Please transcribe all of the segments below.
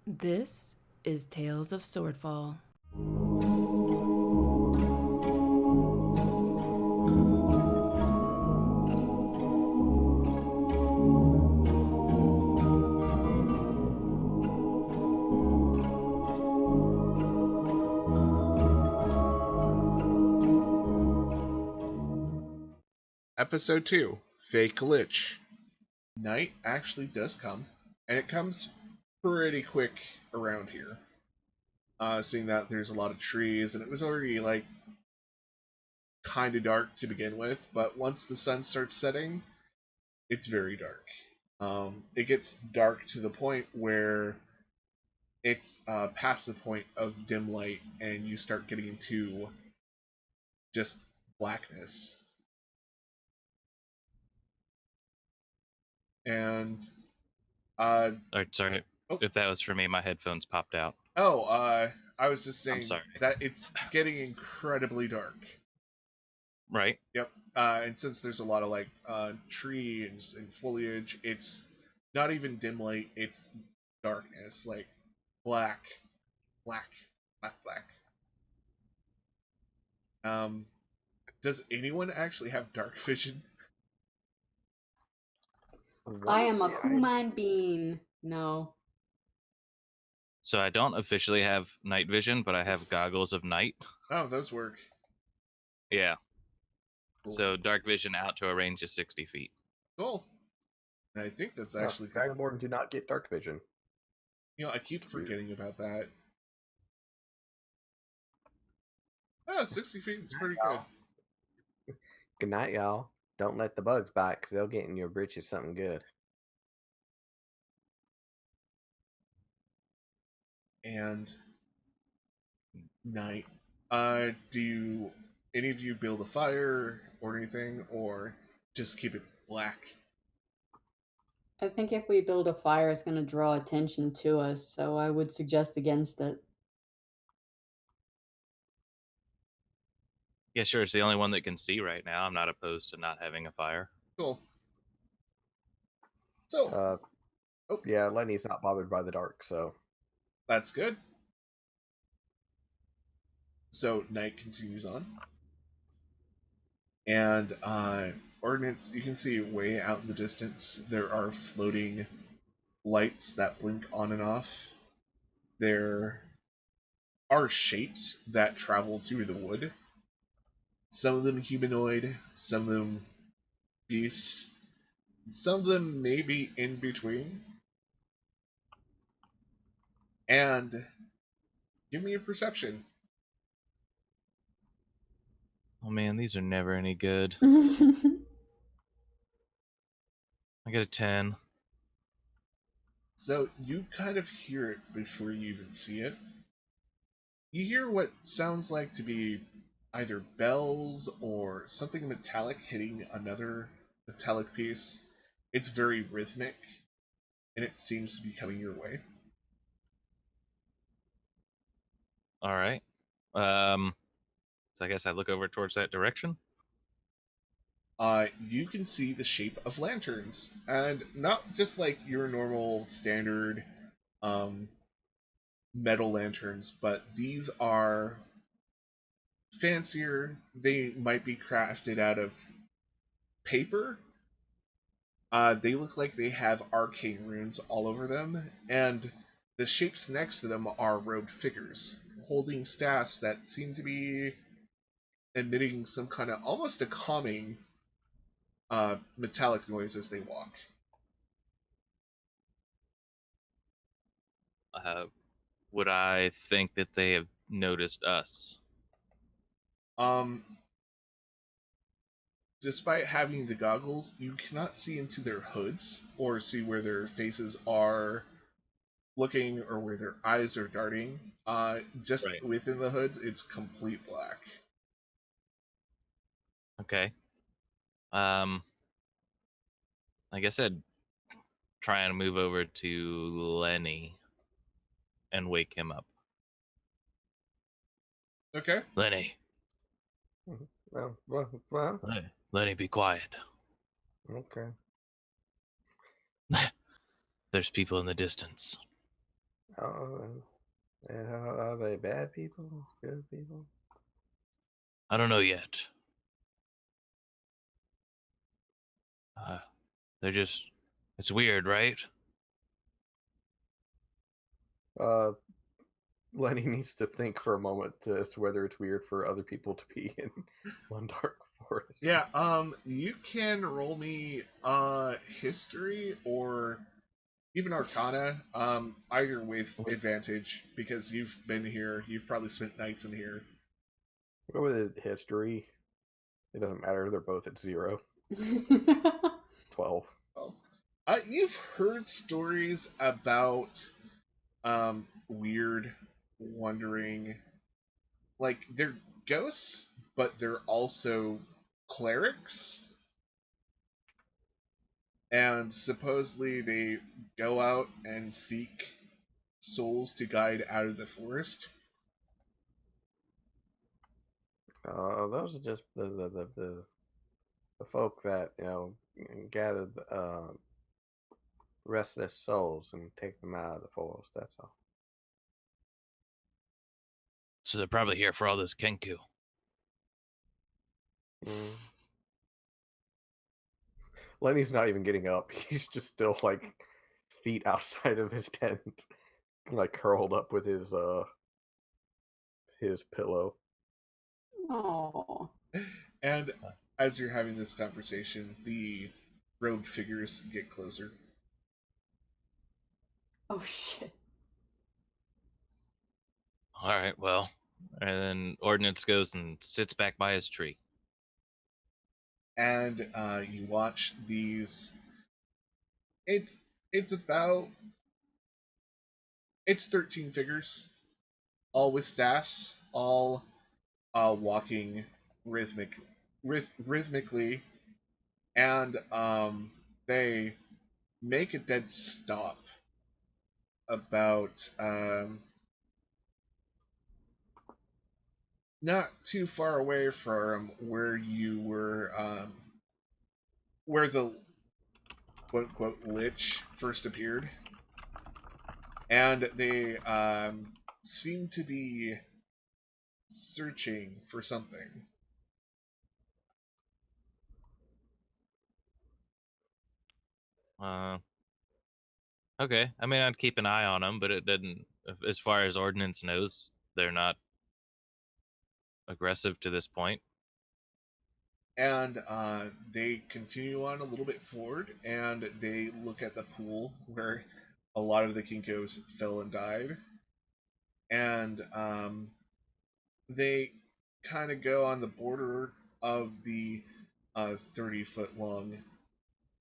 This is Tales of Swordfall. Episode 2, Fake Lich. Night actually does come, and it comes pretty quick around here. Seeing that there's a lot of trees, and it was already, kind of dark to begin with, but once the sun starts setting, it's very dark. It gets dark to the point where it's past the point of dim light, and you start getting into just blackness. And Sorry. Oh. If that was for me, my headphones popped out. I was just saying sorry. that it's getting incredibly dark. Right? Yep. And since there's a lot of trees and foliage, it's not even dim light, it's darkness, like black. Does anyone actually have dark vision? I am a human being. No. So I don't officially have night vision, but I have goggles of night. Oh, those work. Yeah. Cool. So dark vision out to a range of 60 feet. Cool. And I think that's actually Dragonborn do not get dark vision. I keep forgetting about that. Oh, 60 feet is pretty good. Good night, y'all. Don't let the bugs bite, because they'll get in your britches something good. And night. Do any of you build a fire or anything, or just keep it black? I think if we build a fire, it's going to draw attention to us, so I would suggest against it. Yeah, sure. It's the only one that can see right now. I'm not opposed to not having a fire. Cool. So, yeah, Lenny's not bothered by the dark, so that's good. So night continues on, and ordnance. You can see way out in the distance there are floating lights that blink on and off. There are shapes that travel through the wood. Some of them humanoid, some of them beasts, some of them maybe in between. And give me a perception. Oh man, these are never any good. I got a 10. So you kind of hear it before you even see it. You hear what sounds like to be either bells or something metallic hitting another metallic piece. It's very rhythmic, and it seems to be coming your way. All right. So I guess I look over towards that direction. You can see the shape of lanterns, and not just like your normal standard metal lanterns, but these are fancier. They might be crafted out of paper. They look like they have arcane runes all over them, and the shapes next to them are robed figures holding staffs that seem to be emitting some kind of almost a calming metallic noise as they walk. Would I think that they have noticed us? Despite having the goggles, you cannot see into their hoods or see where their faces are looking or where their eyes are darting. Just right within the hoods, it's complete black. Okay. I guess I'd try and move over to Lenny and wake him up. Okay. Lenny. Well. Lenny, be quiet. Okay. There's people in the distance. Oh, and how are they bad people? Good people? I don't know yet. They're just. It's weird, right? Lenny needs to think for a moment as to whether it's weird for other people to be in one dark forest. Yeah, you can roll me history or even arcana, either with advantage, because you've been here, you've probably spent nights in here. Go with history. It doesn't matter, they're both at 0. 12. Oh. You've heard stories about weird, wandering, like they're ghosts, but they're also clerics. And supposedly they go out and seek souls to guide out of the forest. Those are just the folk that, gather restless souls and take them out of the forest, that's all. So they're probably here for all this kenku. Lenny's not even getting up. He's just still like feet outside of his tent, like curled up with his pillow. Oh. And as you're having this conversation, the robed figures get closer. Oh shit. All right, well, and then Ordnance goes and sits back by his tree. And you watch these. It's 13 figures, all with staffs, all walking rhythmically, and they make a dead stop about not too far away from where you were, where the quote-unquote Lich first appeared. And they seem to be searching for something. Okay. I mean, I'd keep an eye on them, but it didn't. As far as Ordnance knows, they're not aggressive to this point. And they continue on a little bit forward, and they look at the pool where a lot of the Kinkos fell and died. And they kind of go on the border of the 30-foot long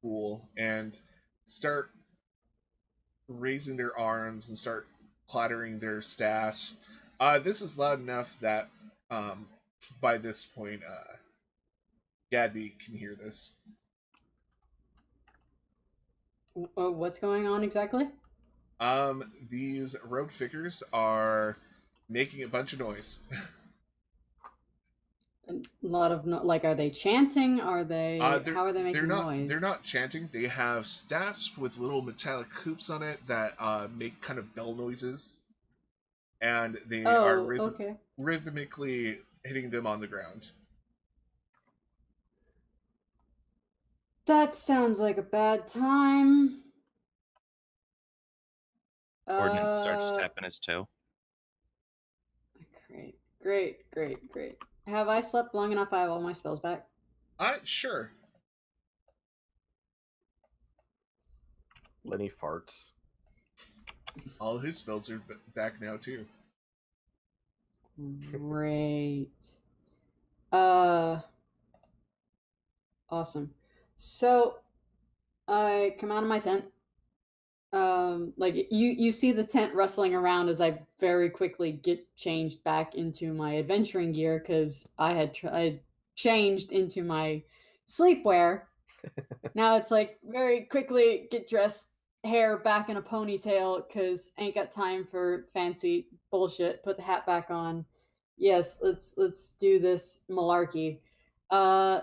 pool and start raising their arms and start clattering their staffs. This is loud enough that by this point, Gadby can hear this. What's going on exactly? These robed figures are making a bunch of noise. A lot of are they chanting? Are they? How are they making noise? They're not chanting. They have staffs with little metallic hoops on it that make kind of bell noises, and they are rhythmically hitting them on the ground. That sounds like a bad time. Ordnance starts tapping his toe. Great. Have I slept long enough? I have all my spells back. Sure. Lenny farts. All his spells are back now too. Great. Awesome. So I come out of my tent. You see the tent rustling around as I very quickly get changed back into my adventuring gear because I had changed into my sleepwear. Now it's like very quickly get dressed, hair back in a ponytail because ain't got time for fancy bullshit. Put the hat back on. Yes, let's do this malarkey.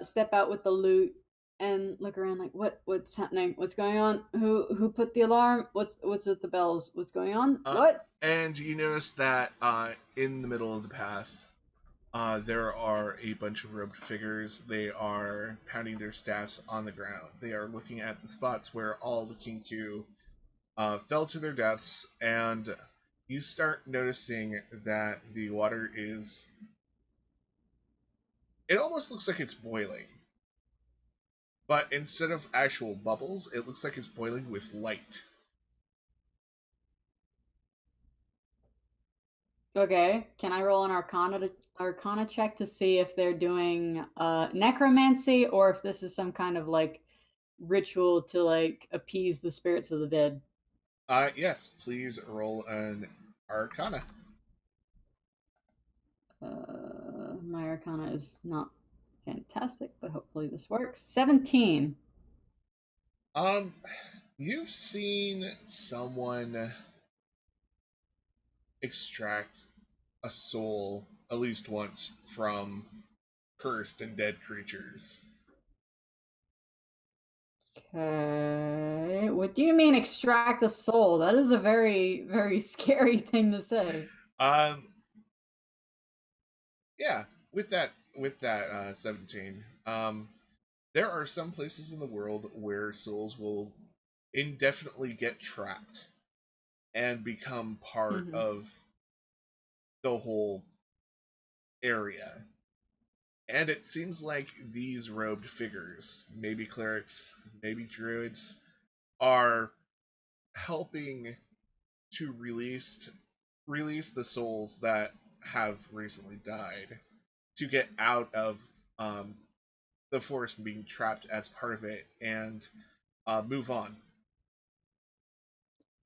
Step out with the loot. and look around like, what's happening? What's going on? Who put the alarm? What's with the bells? What's going on? What? And you notice that in the middle of the path, there are a bunch of robed figures. They are pounding their staffs on the ground. They are looking at the spots where all the Kinku fell to their deaths, and you start noticing that the water is... It almost looks like it's boiling. But instead of actual bubbles, it looks like it's boiling with light. Okay, can I roll an Arcana check to see if they're doing necromancy or if this is some kind of like ritual to like appease the spirits of the dead? Yes, please roll an Arcana. My Arcana is not fantastic, but hopefully this works. 17. You've seen someone extract a soul at least once from cursed and dead creatures. Okay, what do you mean extract the soul? That is a very, very scary thing to say. Yeah, with that 17. There are some places in the world where souls will indefinitely get trapped and become part of the whole area. And it seems like these robed figures, maybe clerics, maybe druids, are helping to release the souls that have recently died to get out of the forest being trapped as part of it and move on.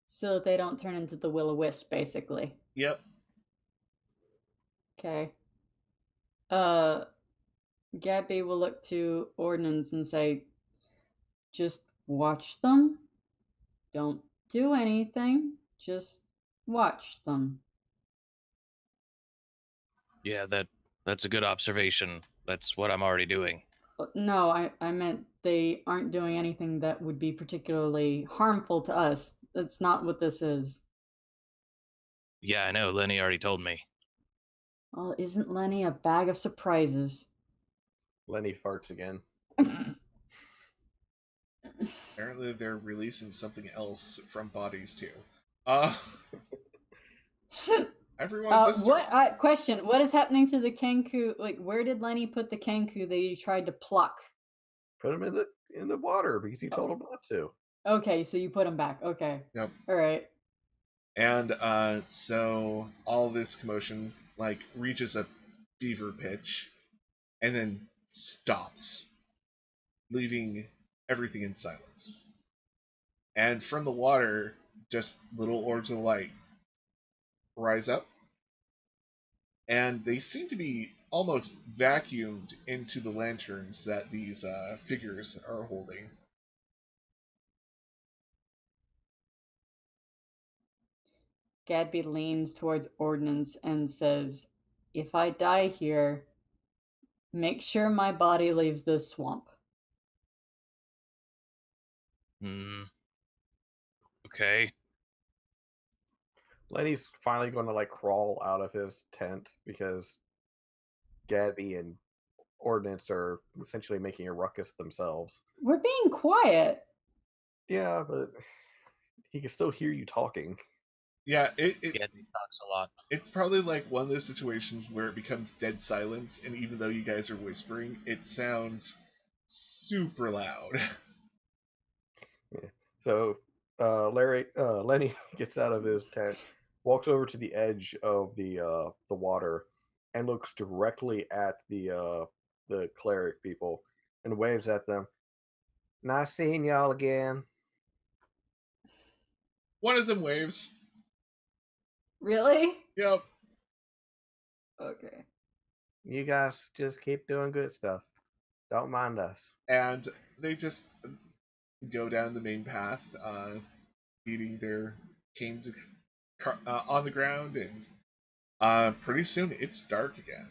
So that they don't turn into the will-o-wisp, basically. Yep. Okay. Gabby will look to Ordnance and say, just watch them. Don't do anything. Just watch them. Yeah, that's a good observation. That's what I'm already doing. No, I meant they aren't doing anything that would be particularly harmful to us. That's not what this is. Yeah, I know. Lenny already told me. Well, isn't Lenny a bag of surprises? Lenny farts again. Apparently they're releasing something else from bodies too. Everyone just question, what is happening to the Kenku? Like, where did Lenny put the Kenku that he tried to pluck? Put him in the water because he told him not to. Okay, so you put him back. Okay. Yep. All right. And so all this commotion like reaches a fever pitch and then stops, leaving everything in silence. And from the water, just little orbs of light rise up, and they seem to be almost vacuumed into the lanterns that these figures are holding. Gadby leans towards Ordnance and says, if I die here, make sure my body leaves this swamp. Okay. Lenny's finally going to like crawl out of his tent because Gabby and Ordnance are essentially making a ruckus themselves. We're being quiet. Yeah, but he can still hear you talking. Yeah, Gadby talks a lot. it's probably like one of those situations where it becomes dead silence, and even though you guys are whispering, it sounds super loud. Yeah. So Lenny gets out of his tent, walks over to the edge of the water, and looks directly at the cleric people and waves at them. Nice seeing y'all again. One of them waves. Really? Yep. Okay. You guys just keep doing good stuff. Don't mind us. And they just go down the main path, beating their canes on the ground, and pretty soon it's dark again.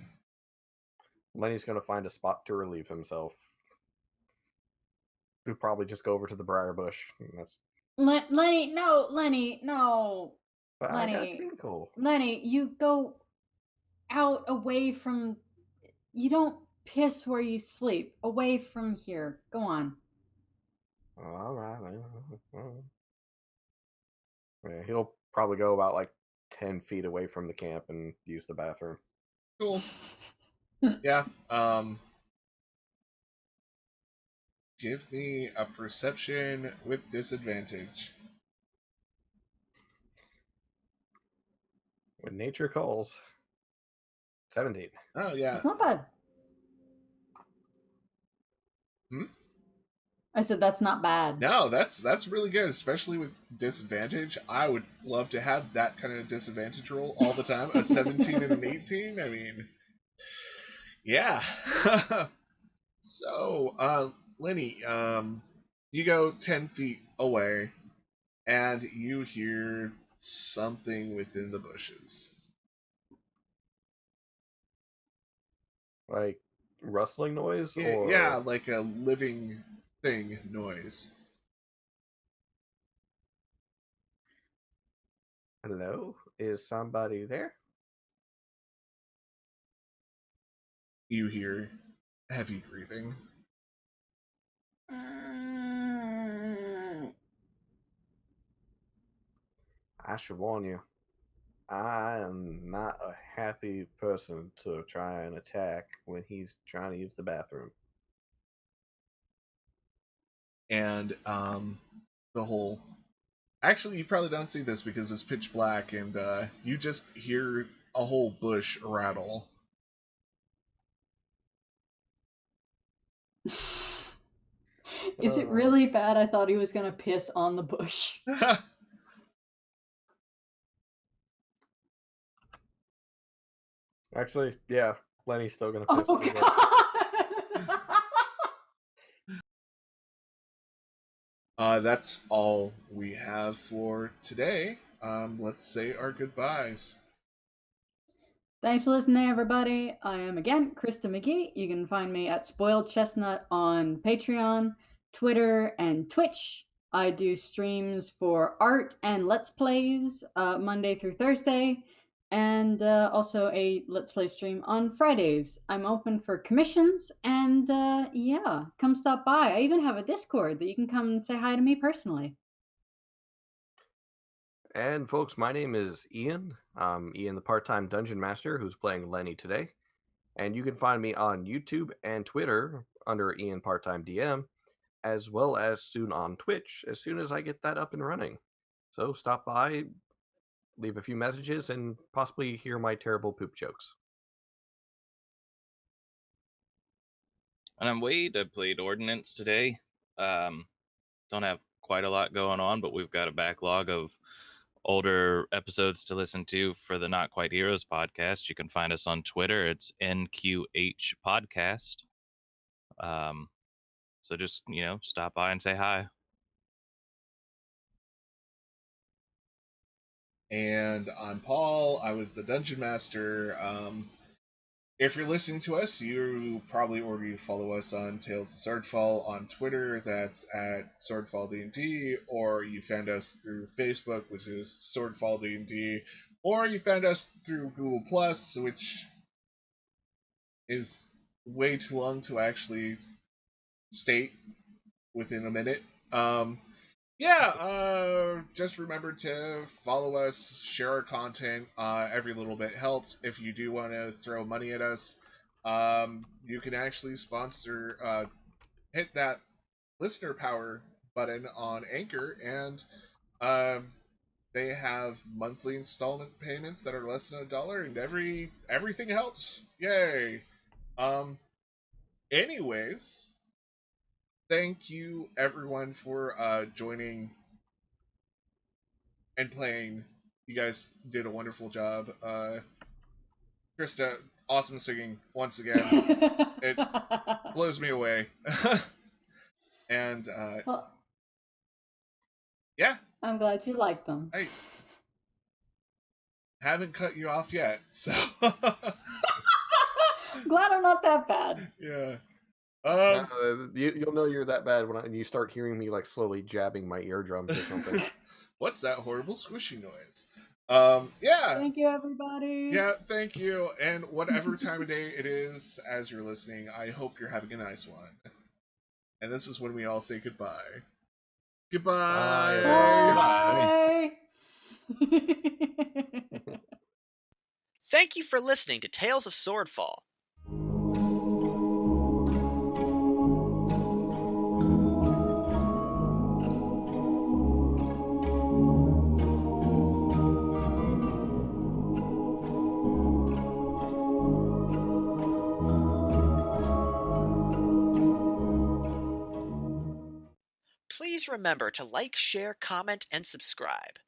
Lenny's going to find a spot to relieve himself. we'll probably just go over to the briar bush. That's, Lenny, no, Lenny, no. but I got a tinkle. Lenny, you go out away from. You don't piss where you sleep. Away from here. Go on. All right. Yeah, he'll probably go about like 10 feet away from the camp and use the bathroom. Cool. Yeah. Give me a perception with disadvantage. When nature calls. 17. Oh yeah. It's not bad. Hmm? I said that's not bad. No, that's really good, especially with disadvantage. I would love to have that kind of disadvantage roll all the time. A 17 and an 18. I mean, yeah. So, Lenny, you go 10 feet away, and you hear something within the bushes. Like rustling noise or Yeah, like a living thing noise. hello? Is somebody there? You hear heavy breathing. I should warn you. I am not a happy person to try and attack when he's trying to use the bathroom. And the whole actually you probably don't see this because it's pitch black, and you just hear a whole bush rattle. Is it really bad? I thought he was gonna piss on the bush. Actually, yeah, Lenny's still gonna piss. Oh on the bush. god! That's all we have for today. Let's say our goodbyes. Thanks for listening, everybody. I am again Krista McGee. You can find me at Spoiled Chestnut on Patreon, Twitter, and Twitch. I do streams for art and Let's Plays Monday through Thursday, and also a Let's Play stream on Fridays. I'm open for commissions, and yeah, come stop by. I even have a Discord that you can come and say hi to me personally. And folks, my name is Ian. I'm Ian, the part-time dungeon master who's playing Lenny today. And you can find me on YouTube and Twitter under Ian Part-Time DM, as well as soon on Twitch as soon as I get that up and running. So stop by, leave a few messages, and possibly hear my terrible poop jokes. And I'm Wade. I played Ordnance today. Don't have quite a lot going on, but we've got a backlog of older episodes to listen to for the Not Quite Heroes podcast. You can find us on Twitter. It's NQH Podcast. So just, stop by and say hi. And I'm Paul. I was the dungeon master. If you're listening to us, you probably already follow us on Tales of Swordfall on Twitter. That's at Swordfall D&D, or you found us through Facebook, which is Swordfall D&D, or you found us through Google Plus, which is way too long to actually state within a minute. Just remember to follow us, share our content. Every little bit helps. If you do want to throw money at us, you can actually sponsor, hit that listener power button on Anchor, and they have monthly installment payments that are less than $1, and everything helps. Yay! Anyways, thank you everyone for joining and playing. You guys did a wonderful job. Krista, awesome singing once again. It blows me away. And Well, yeah, I'm glad you like them. I haven't cut you off yet, so Glad I'm not that bad. yeah. You'll know you're that bad when you start hearing me like slowly jabbing my eardrums or something. What's that horrible squishy noise? Yeah. Thank you, everybody. Yeah, thank you. And whatever time of day it is as you're listening, I hope you're having a nice one. And this is when we all say goodbye. Goodbye. Bye. Thank you for listening to Tales of Swordfall. Please remember to like, share, comment, and subscribe.